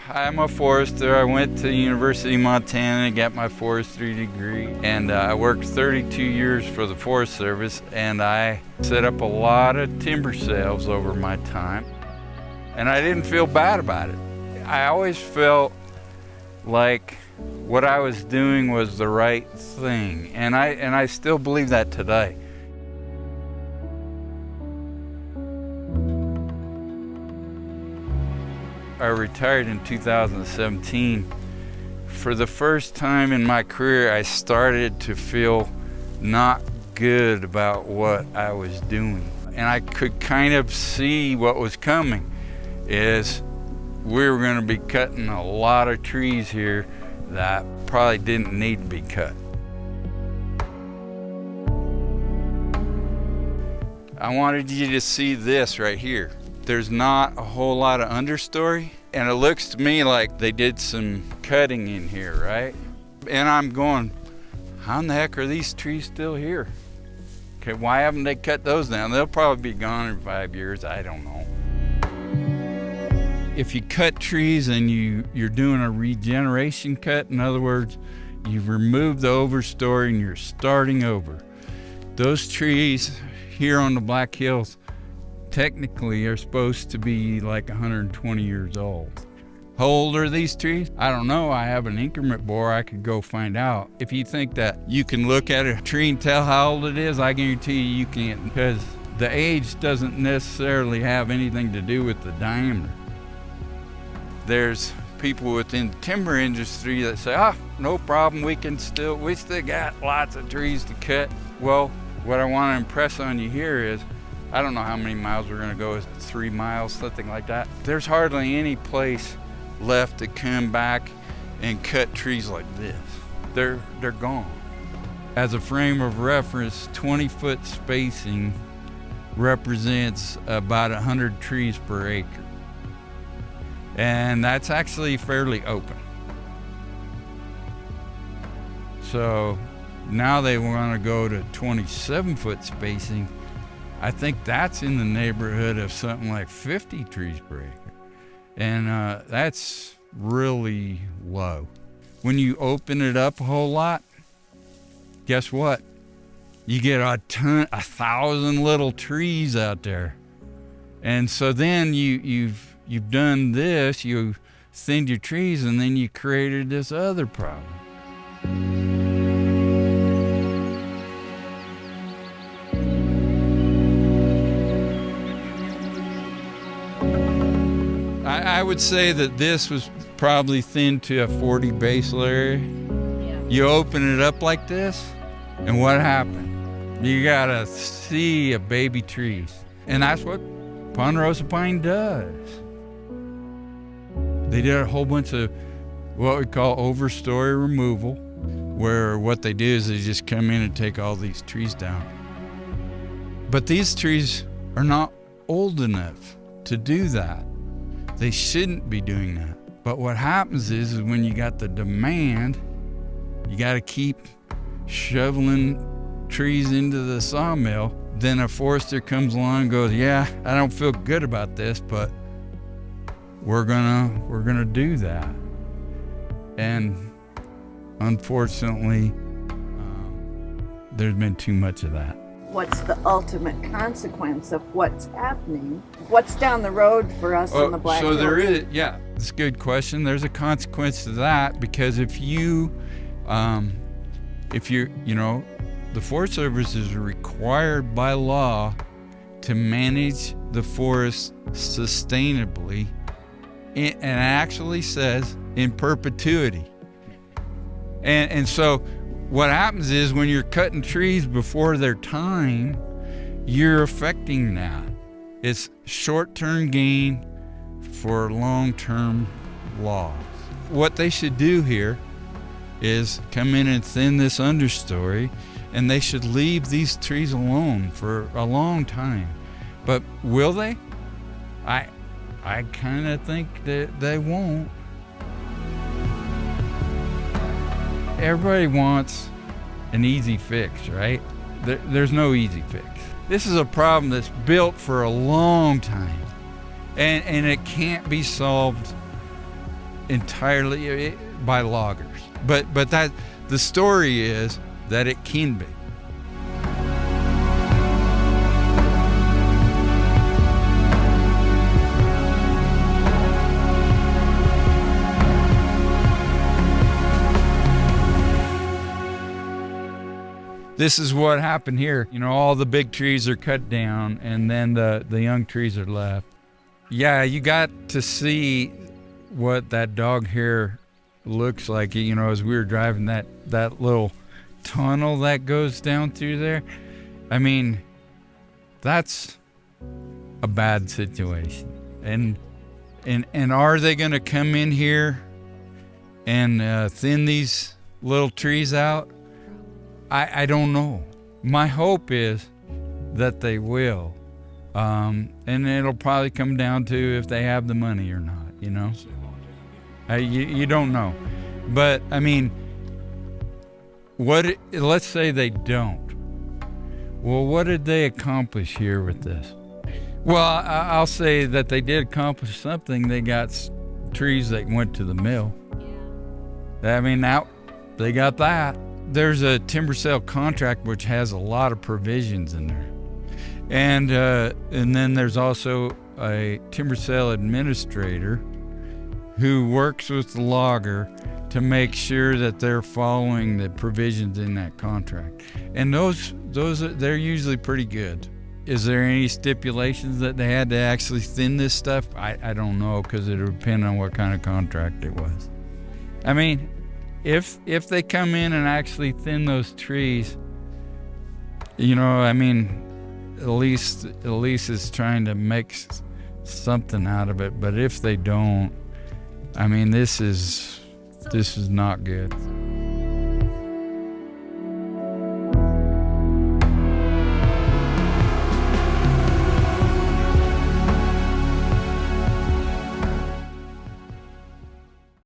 I'm a forester. I went to University of Montana and got my forestry degree, and I worked 32 years for the Forest Service, and I set up a lot of timber sales over my time, and I didn't feel bad about it. I always felt like what I was doing was the right thing, and I still believe that today. I retired in 2017. For the first time in my career, I started to feel not good about what I was doing. And I could kind of see what was coming, is we were going to be cutting a lot of trees here that probably didn't need to be cut. I wanted you to see this right here. There's not a whole lot of understory, and it looks to me like they did some cutting in here, right? And I'm going, how in the heck are these trees still here? Okay, why haven't they cut those down? They'll probably be gone in 5 years, I don't know. If you cut trees and you're doing a regeneration cut, in other words, you've removed the overstory and you're starting over. Those trees here on the Black Hills technically are supposed to be like 120 years old. How old are these trees? I don't know. I have an increment bore. I could go find out. If you think that you can look at a tree and tell how old it is, I guarantee you can't, because the age doesn't necessarily have anything to do with the diameter. There's people within the timber industry that say, no problem, we still got lots of trees to cut. Well, what I want to impress on you here is, I don't know how many miles we're gonna go, is it 3 miles, something like that? There's hardly any place left to come back and cut trees like this. They're gone. As a frame of reference, 20-foot spacing represents about 100 trees per acre. And that's actually fairly open. So now they wanna go to 27-foot spacing. I think that's in the neighborhood of something like 50 trees per acre. And that's really low. When you open it up a whole lot, guess what? You get 1,000 little trees out there. And so then you've done this, you thinned your trees, and then you created this other problem. I would say that this was probably thinned to a 40 basal area. Yeah. You open it up like this, and what happened? You got a sea of baby trees. And that's what ponderosa pine does. They did a whole bunch of what we call overstory removal, where what they do is they just come in and take all these trees down. But these trees are not old enough to do that. They shouldn't be doing that. But what happens is when you got the demand, you got to keep shoveling trees into the sawmill. Then a forester comes along and goes, yeah, I don't feel good about this, but we're gonna do that. And unfortunately, there's been too much of that. What's the ultimate consequence of what's happening? What's down the road for us in the Black Hills? So there is, yeah, it's a good question. There's a consequence to that, because if you the Forest Service is required by law to manage the forest sustainably, and it actually says in perpetuity. And so what happens is when you're cutting trees before their time, you're affecting that. It's short-term gain for long-term loss. What they should do here is come in and thin this understory, and they should leave these trees alone for a long time. But will they? I kind of think that they won't. Everybody wants an easy fix, right? There's no easy fix. This is a problem that's built for a long time, and it can't be solved entirely by loggers. But that the story is that it can be. This is what happened here. You know, all the big trees are cut down and then the young trees are left. Yeah, you got to see what that dog hair looks like, you know, as we were driving that little tunnel that goes down through there. I mean, that's a bad situation. And are they going to come in here and thin these little trees out? I don't know. My hope is that they will. And it'll probably come down to if they have the money or not, you know? You don't know. But, I mean, let's say they don't. Well, what did they accomplish here with this? Well, I'll say that they did accomplish something. They got trees that went to the mill. I mean, now they got that. There's a timber sale contract which has a lot of provisions in there. And then there's also a timber sale administrator who works with the logger to make sure that they're following the provisions in that contract. And they're usually pretty good. Is there any stipulations that they had to actually thin this stuff? I don't know, because it would depend on what kind of contract it was. I mean, if they come in and actually thin those trees, you know, I mean, at least it's trying to make something out of it. But if they don't, I mean, this is not good.